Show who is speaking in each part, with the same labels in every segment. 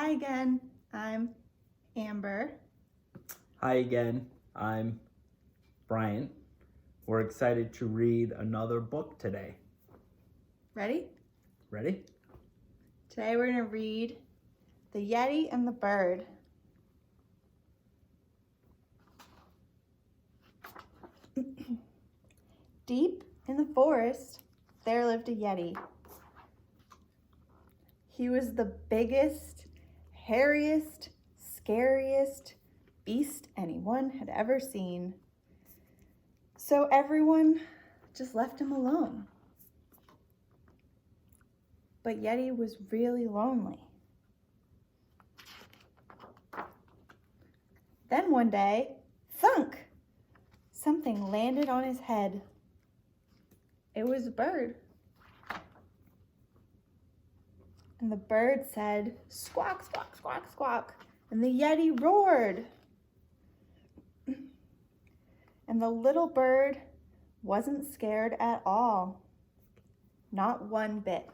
Speaker 1: Hi again, I'm Amber.
Speaker 2: Hi again, I'm Brian. We're excited to read another book today.
Speaker 1: Ready?
Speaker 2: Ready?
Speaker 1: Today we're going to read The Yeti and the Bird. Deep in the forest, there lived a Yeti. He was the biggest, hairiest, scariest beast anyone had ever seen. So everyone just left him alone. But Yeti was really lonely. Then one day, thunk! Something landed on his head. It was a bird. And the bird said, squawk, squawk, squawk, squawk. And the Yeti roared. And the little bird wasn't scared at all. Not one bit.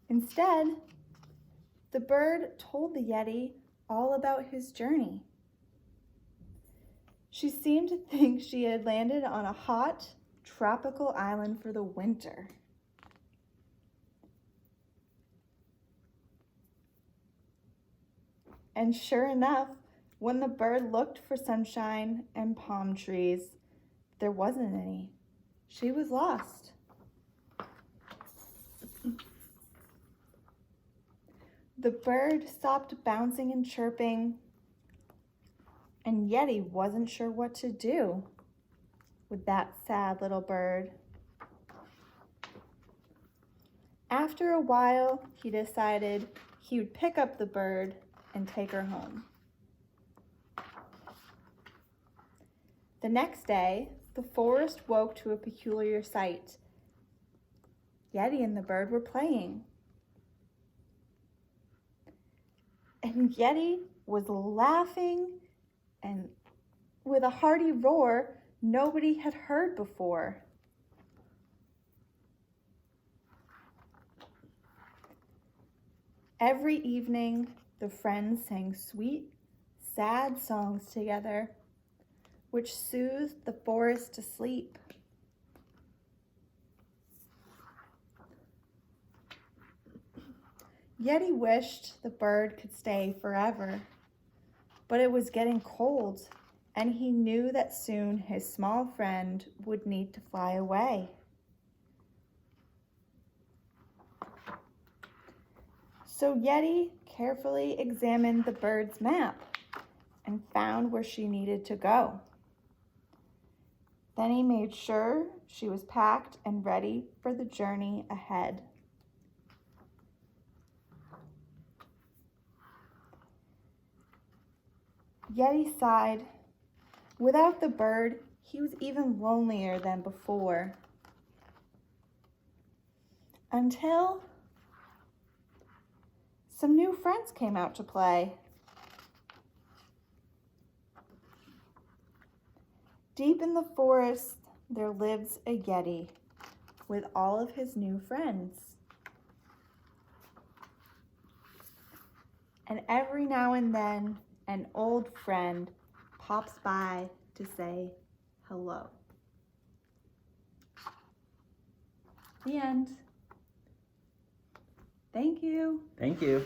Speaker 1: Instead, the bird told the Yeti all about his journey. She seemed to think she had landed on a hot, tropical island for the winter. And sure enough, when the bird looked for sunshine and palm trees, there wasn't any. She was lost. The bird stopped bouncing and chirping, and Yeti wasn't sure what to do with that sad little bird. After a while, he decided he would pick up the bird and take her home. The next day, the forest woke to a peculiar sight. Yeti and the bird were playing. And Yeti was laughing and with a hearty roar nobody had heard before. Every evening, the friends sang sweet, sad songs together, which soothed the forest to sleep. Yeti wished the bird could stay forever, but it was getting cold, and he knew that soon his small friend would need to fly away. So Yeti carefully examined the bird's map and found where she needed to go. Then he made sure she was packed and ready for the journey ahead. Yeti sighed. Without the bird, he was even lonelier than before. Until some new friends came out to play. Deep in the forest, there lives a Yeti with all of his new friends. And every now and then, an old friend pops by to say hello. The end. Thank you.
Speaker 2: Thank you.